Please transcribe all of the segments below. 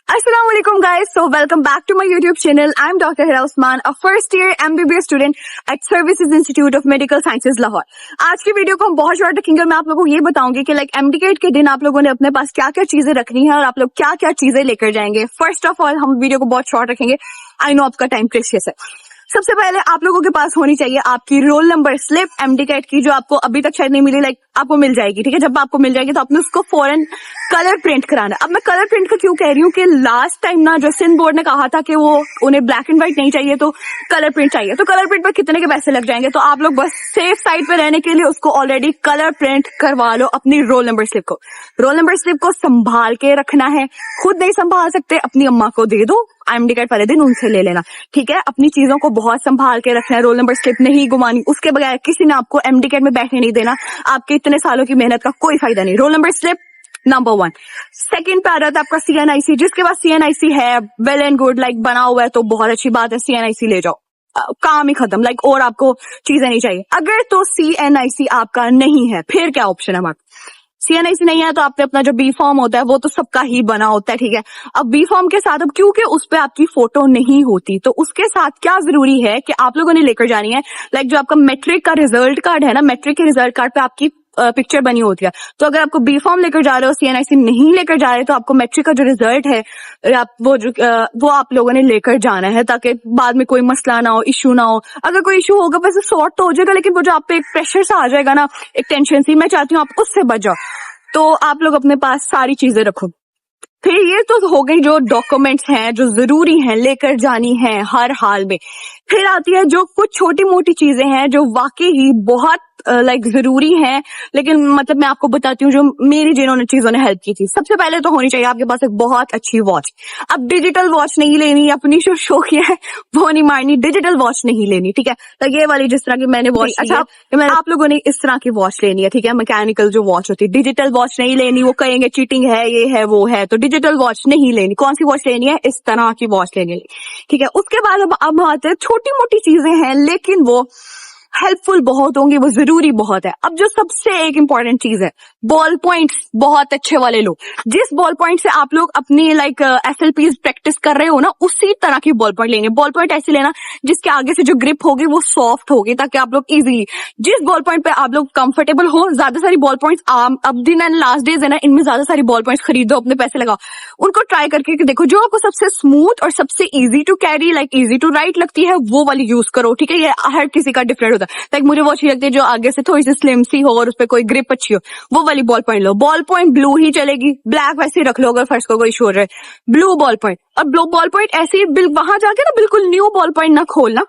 Assalamu alaikum guys. So welcome back to my YouTube channel. I'm Dr. Hira Usman, a first year MBBS student at Services Institute of Medical Sciences Lahore. आज की video को हम बहुत short रखेंगे और मैं आप लोगों को ये बताऊंगी कि MDCAT के दिन आप लोगों ने अपने पास क्या क्या चीजें रखनी है और आप लोग क्या क्या चीजें लेकर जाएंगे। फर्स्ट ऑफ ऑल हम वीडियो को बहुत शॉर्ट रखेंगे, आई नो आपका टाइम प्रेशियस है। सबसे पहले आप लोगों के पास होनी चाहिए आपकी रोल नंबर स्लिप MDCAT की, जो आपको अभी तक शायद नहीं मिली, आपको मिल जाएगी। ठीक है, जब आपको मिल जाएगी तो आपने उसको फौरन कलर प्रिंट कराना है। अब मैं कलर प्रिंट का क्यों कह रही हूँ कि लास्ट टाइम ना जो सिंध बोर्ड ने कहा था कि वो उन्हें ब्लैक एंड व्हाइट नहीं चाहिए तो कलर प्रिंट चाहिए, तो कलर प्रिंट पर कितने के पैसे लग जाएंगे। तो आप लोग बस सेफ साइड पे रहने के लिए उसको ऑलरेडी कलर प्रिंट करवा लो अपनी रोल नंबर स्लिप को। रोल नंबर स्लिप को संभाल के रखना है, खुद नहीं संभाल सकते अपनी अम्मा को दे दो, MDCAT वाले दिन उनसे ले लेना। ठीक है, अपनी चीजों को बहुत संभाल के रखना है, रोल नंबर स्लिप नहीं घुमानी, उसके बगैर किसी ने आपको MDCAT में बैठने नहीं देना। आपके इतने सालों की मेहनत का कोई फायदा नहीं। Roll number slip number 1। Second पे आ रहा था आपका CNIC। जिसके पास CNIC है वेल एंड गुड, बना हुआ है तो बहुत अच्छी बात है, CNIC ले जाओ, काम ही खत्म। और आपको चीजें नहीं चाहिए। अगर तो CNIC आपका नहीं है फिर क्या ऑप्शन है हमारे। CNIC नहीं है तो आपने अपना जो B फॉर्म होता है वो तो सबका ही बना होता है। ठीक है, अब B फॉर्म के साथ अब क्योंकि उस पे आपकी फोटो नहीं होती तो उसके साथ क्या जरूरी है कि आप लोगों ने लेकर जानी है, जो आपका मैट्रिक का रिजल्ट कार्ड है ना, मैट्रिक के रिजल्ट कार्ड पे आपकी पिक्चर बनी होती है। तो अगर आपको B फॉर्म लेकर जा रहे हो, CNIC नहीं लेकर जा रहे, तो आपको मैट्रिक का जो रिजल्ट है वो आप लोगों ने लेकर जाना है, ताकि बाद में कोई मसला ना हो, इशू ना हो। अगर कोई इशू होगा वैसे सॉर्ट तो हो जाएगा, लेकिन वो जो आप पे एक प्रेशर सा आ जाएगा ना, एक टेंशन सी, मैं चाहती हूँ आप उससे बच जाओ। तो आप लोग अपने पास सारी चीजें रखो। फिर ये तो हो गई जो डॉक्यूमेंट्स हैं जो जरूरी हैं लेकर जानी है हर हाल में। फिर आती है जो कुछ छोटी मोटी चीजें हैं जो वाकई ही बहुत जरूरी है, लेकिन मैं आपको बताती हूँ जो मेरी जिन्होंने चीजों ने हेल्प की थी। सबसे पहले तो होनी चाहिए आपके पास एक बहुत अच्छी वॉच। अब डिजिटल वॉच नहीं लेनी, अपनी जो शौक है वो नहीं मारनी, डिजिटल वॉच नहीं लेनी। ठीक है, तो ये वाली जिस तरह की मैंने वॉच, अच्छा आप लोगों ने इस तरह की वॉच लेनी है। ठीक है, मैकेनिकल जो वॉच होती है, डिजिटल वॉच नहीं लेनी। वो कहेंगे चीटिंग है, ये है वो है, तो डिजिटल वॉच नहीं लेनी। कौन सी वॉच लेनी है? इस तरह की वॉच लेनी है। ठीक है, उसके बाद अब आते हैं छोटी मोटी चीजें हैं लेकिन वो हेल्पफुल बहुत होंगी, वो जरूरी बहुत है। अब जो सबसे एक इम्पॉर्टेंट चीज है, बॉल पॉइंट्स बहुत अच्छे वाले लो। जिस बॉल पॉइंट से आप लोग अपनी SLPs प्रैक्टिस कर रहे हो ना, उसी तरह की बॉल पॉइंट लेंगे। बॉल पॉइंट ऐसे लेना जिसके आगे से जो ग्रिप होगी वो सॉफ्ट होगी, ताकि आप लोग इजीली जिस बॉल पॉइंट पे आप लोग कंफर्टेबल हो। ज्यादा सारी बॉल पॉइंट्स अब दिन एंड लास्ट डेज है ना, इनमें ज्यादा सारी बॉल पॉइंट्स खरीदो, अपने पैसे लगाओ, उनको ट्राई करके देखो जो आपको सबसे स्मूथ और सबसे easy to carry, easy to write लगती है, वो वाली यूज करो। ठीक है, ये हर किसी का डिफरेंट होता है। मुझे वो अच्छी लगती है जो आगे से थोड़ी सी स्लिम सी हो और उस पर कोई ग्रिप अच्छी हो, वो वाली बॉल पॉइंट लो। बॉल पॉइंट ब्लू ही चलेगी, ब्लैक वैसे ही रख लो अगर फर्स्ट को कोई इशू हो रहा है। ब्लू बॉल पॉइंट, और ब्लू बॉल पॉइंट ऐसे ही वहां जाके ना बिल्कुल न्यू बॉल पॉइंट ना खोलना।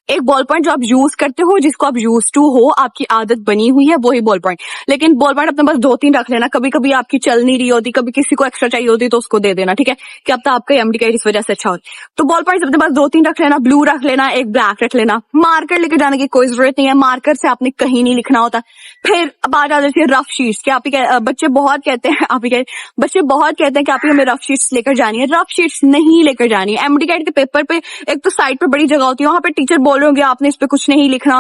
एक बॉल पॉइंट जो आप यूज करते हो, जिसको आप यूज टू हो, आपकी आदत बनी हुई है, वही बॉल पॉइंट। लेकिन बॉल पॉइंट अपने पास 2-3 रख लेना। कभी कभी आपकी चल नहीं रही होती, कभी किसी को एक्स्ट्रा चाहिए होती तो उसको दे देना। ठीक है, कि अब तो आपका MDCAT इस वजह से अच्छा होता। तो बॉल पॉइंट अपने पास 2-3 रख लेना, ब्लू रख लेना, एक ब्लैक रख लेना। मार्कर लेके जाने की कोई जरूरत नहीं है, मार्कर से आपने कहीं नहीं लिखना होता। फिर बात आ जाती है रफ शीट्स के। बच्चे बहुत कहते हैं कि आप हमें रफ शीट्स लेकर जानी है। रफ शीट्स नहीं लेकर जानी है। MDCAT के पेपर पे एक तो साइड पे बड़ी जगह होती है, वहां पे टीचर बोल रहे होंगे आपने इस पे कुछ नहीं लिखना,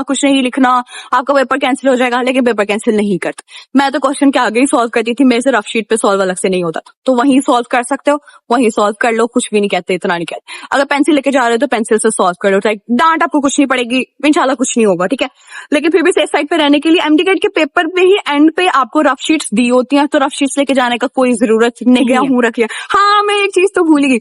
आपका पेपर कैंसिल हो जाएगा, लेकिन पेपर कैंसिल नहीं करता। मैं तो क्वेश्चन के आगे ही सॉल्व करती थी, मेरे से रफ शीट पे सॉल्व अलग से नहीं होता था। तो वहीं सॉल्व कर सकते हो, वहीं सॉल्व कर लो, कुछ भी नहीं कहते, इतना नहीं कहते। अगर पेंसिल लेके जा रहे हो तो पेंसिल से सॉल्व कर लो, डांट आपको कुछ नहीं पड़ेगी, इंशाल्लाह कुछ नहीं होगा। ठीक है, लेकिन फिर भी सेफ साइड पे रहने के लिए MDCAT के पेपर पे ही एंड पे आपको रफ शीट्स दी होती हैं, तो रफ शीट्स लेके जाने का कोई जरूरत नहीं है। रख लिया। हाँ, मैं एक चीज तो भूल गई,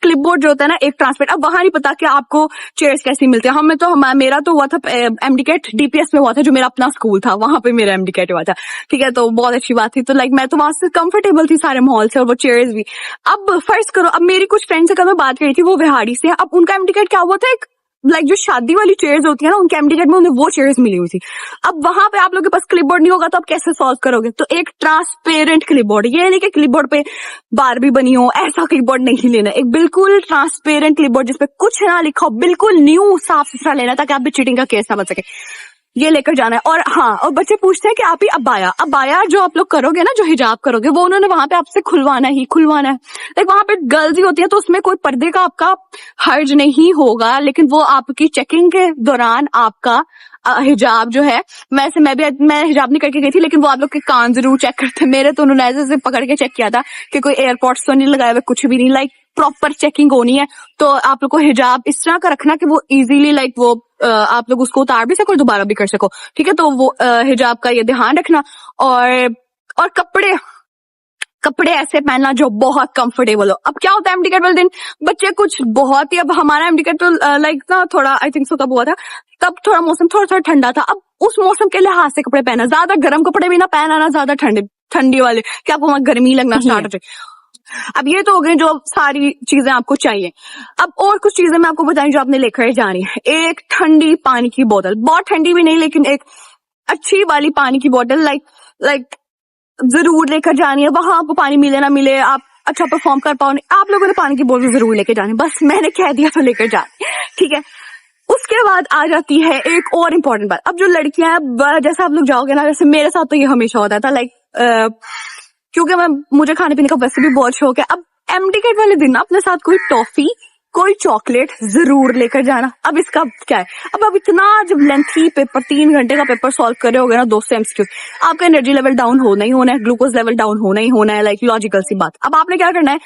क्लिपबोर्ड जो होता है ना, एक ट्रांसपेरेंट। अब वहां नहीं पता कि आपको चेयर्स कैसी मिलती है। मेरा तो हुआ था MDCAT DPS में हुआ था, जो मेरा अपना स्कूल था, वहां पे मेरा MDCAT हुआ था। ठीक है, तो बहुत अच्छी बात थी। तो मैं तो वहां से कंफर्टेबल थी सारे माहौल से, और वो चेयर्स भी। अब फर्ज करो, अब मेरी कुछ फ्रेंड से कल मैं बात करी थी, वो बिहारी से। अब उनका MDCAT क्या हुआ था, एक जो शादी वाली चेयर्स होती है ना, उनके MDCAT में उन्हें वो चेयर्स मिली हुई थी। अब वहां पे आप लोगों के पास क्लिपबोर्ड नहीं होगा तो आप कैसे सॉल्व करोगे। तो एक ट्रांसपेरेंट क्लिपबोर्ड, ये नहीं कि क्लिपबोर्ड पे बारबी बनी हो, ऐसा क्लिपबोर्ड नहीं लेना। एक बिल्कुल ट्रांसपेरेंट क्लिपबोर्ड जिसपे कुछ ना लिखा हो, बिल्कुल न्यू साफ सुथरा लेना, ताकि आप भी चीटिंग का केस ना बन सके। ये लेकर जाना है। और हाँ, और बच्चे पूछते हैं कि आप ही अबाया जो आप लोग करोगे ना, जो हिजाब करोगे, वो उन्होंने वहां पे आपसे खुलवाना है। वहां पे गर्ल्स ही होती है, तो उसमें कोई पर्दे का आपका हर्ज नहीं होगा, लेकिन वो आपकी चेकिंग के दौरान आपका हिजाब जो है, वैसे मैं हिजाब नहीं करके गई थी, लेकिन वो आप लोग के कान जरूर चेक करते। मेरे तो उन्होंने ऐसे पकड़ के चेक किया था कि कोई एयरपोर्ट्स तो नहीं लगाए हुए, कुछ भी नहीं, लाइक प्रॉपर चेकिंग होनी है। तो आप लोग को हिजाब इस तरह का रखना कि वो इजीली लाइक वो आप लोग उसको उतार भी सको और दोबारा भी कर सको, ठीक है। तो वो हिजाब का ये ध्यान रखना। और कपड़े ऐसे पहनना जो बहुत कंफर्टेबल हो। अब क्या होता है एमडी कैट वाले दिन बच्चे कुछ बहुत ही, अब हमारा एमडी कैट तो लाइक ना थोड़ा आई थिंक सो कब हुआ था, तब थोड़ा मौसम थोड़ा ठंडा था। अब उस मौसम के लिहाज से कपड़े पहना, ज्यादा गर्म कपड़े भी ना पहना ना ज्यादा ठंडी वाले कि आपको वहां गर्मी लगना स्टार्ट हो जाए। अब ये तो हो गई जो सारी चीजें आपको चाहिए। अब और कुछ चीजें मैं आपको बताऊं जो आपने लेकर जानी है। एक ठंडी पानी की बोतल, बहुत ठंडी भी नहीं लेकिन एक अच्छी वाली पानी की बोतल लाइक जरूर लेकर जानी है। वहां आपको पानी मिले ना मिले, आप अच्छा परफॉर्म कर पाओ नहीं, आप लोगों ने पानी की बोतल जरूर लेके जानी। बस मैंने कह दिया तो लेकर जानी, ठीक है। उसके बाद आ जाती है एक और इम्पोर्टेंट बात। अब जो लड़कियां हैं, जैसे आप लोग जाओगे ना, जैसे मेरे साथ तो ये हमेशा होता था लाइक क्योंकि मुझे खाने पीने का वैसे भी बहुत शौक है। अब एमडी कैट वाले दिन ना अपने साथ कोई टॉफी कोई चॉकलेट जरूर लेकर जाना। अब इसका क्या है, अब इतना जब लेंथी पेपर 3 घंटे का पेपर सॉल्व कर रहे होगे ना 200 MCQ, आपका एनर्जी लेवल डाउन होना ही होना है, ग्लूकोज लेवल डाउन होना ही होना है, लाइक लॉजिकल सी बात। अब आपने क्या करना है,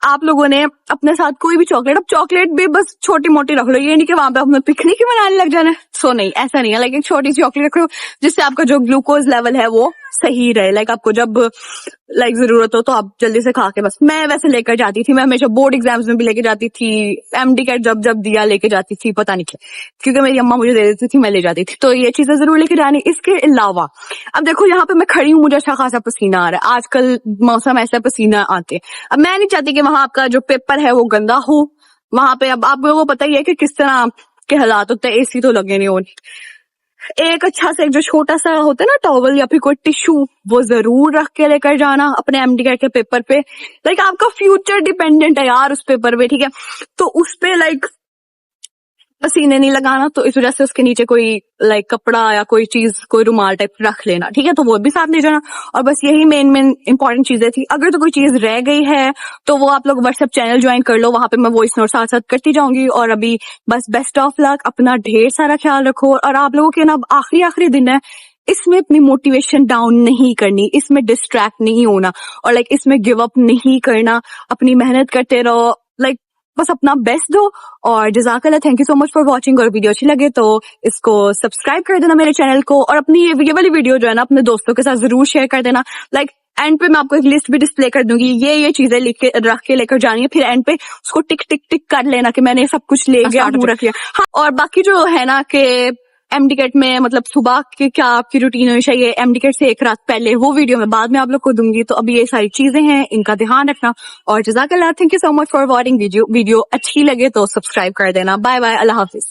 आप लोगों ने अपने साथ कोई भी चॉकलेट, अब चॉकलेट भी बस छोटी मोटी रख लो, ये नहीं कि वहां पे अपने पिकनिक ही मनाने लग जाना है। सो नहीं, ऐसा नहीं है, लाइक एक छोटी सी चॉकलेट रख लो जिससे आपका जो ग्लूकोज लेवल है वो सही रहे, लाइक आपको जब लाइक जरूरत हो तो आप जल्दी से खा के। बस मैं वैसे लेकर जाती थी, मैं हमेशा बोर्ड एग्जाम्स में भी लेके जाती थी, एमडी कैट जब दिया लेके जाती थी, पता नहीं क्या, क्योंकि मेरी अम्मा मुझे दे देती थी, मैं ले जाती थी। तो ये चीजें जरूर लेके जानी। इसके अलावा अब देखो यहाँ पे मैं खड़ी हूँ, मुझे अच्छा खासा पसीना आ रहा है, आजकल मौसम ऐसा पसीना आते हैं। अब मैं नहीं चाहती कि वहां आपका जो पेपर है वो गंदा हो वहां पे। अब आप लोगों को पता ही है कि किस तरह के हालात होते हैं, एसी तो लगे नहीं होने। एक अच्छा सा एक जो छोटा सा होता है ना टॉवल या फिर कोई टिश्यू, वो जरूर रख के लेकर जाना अपने एमडी कैट के पेपर पे। लाइक आपका फ्यूचर डिपेंडेंट है यार उस पेपर पे, ठीक है। तो उस पे लाइक पसीने नहीं लगाना, तो इस वजह से उसके नीचे कोई लाइक कपड़ा या कोई चीज, कोई रुमाल टाइप रख लेना, ठीक है। तो वो भी साथ ले जाना। और बस यही मेन इंपॉर्टेंट चीजें थी। अगर तो कोई चीज रह गई है तो वो आप लोग व्हाट्सएप चैनल ज्वाइन कर लो, वहां पे मैं वॉइस नोट साथ साथ करती जाऊंगी। और अभी बस बेस्ट ऑफ लक, अपना ढेर सारा ख्याल रखो। और आप लोगों के ना आखिरी दिन है, इसमें अपनी मोटिवेशन डाउन नहीं करनी, इसमें डिस्ट्रैक्ट नहीं होना, और लाइक इसमें गिव अप नहीं करना, अपनी मेहनत करते रहो, लाइक बस अपना बेस्ट दो। और जज़ाकल्लाह, thank you so much for watching. और वीडियो अच्छी लगे तो इसको सब्सक्राइब कर देना मेरे चैनल को, और अपनी ये वाली वीडियो जो है ना अपने दोस्तों के साथ जरूर शेयर कर देना। लाइक एंड पे मैं आपको एक लिस्ट भी डिस्प्ले कर दूंगी, ये चीजें लिख के रख के लेकर जानी है, फिर एंड पे उसको टिक टिक टिक कर लेना कि मैंने सब कुछ ले गया पूरा किया। हाँ, और बाकी जो है ना कि एमडी कैट में मतलब सुबह की क्या आपकी रूटीन होनी चाहिए एमडी कैट से एक रात पहले, वो वीडियो मैं बाद में आप लोग को दूंगी। तो अभी ये सारी चीजें हैं, इनका ध्यान रखना। और जज़ाकल्लाह, thank you so much for watching. Video अच्छी लगे तो सब्सक्राइब कर देना। बाय बाय, अल्लाह हाफिज।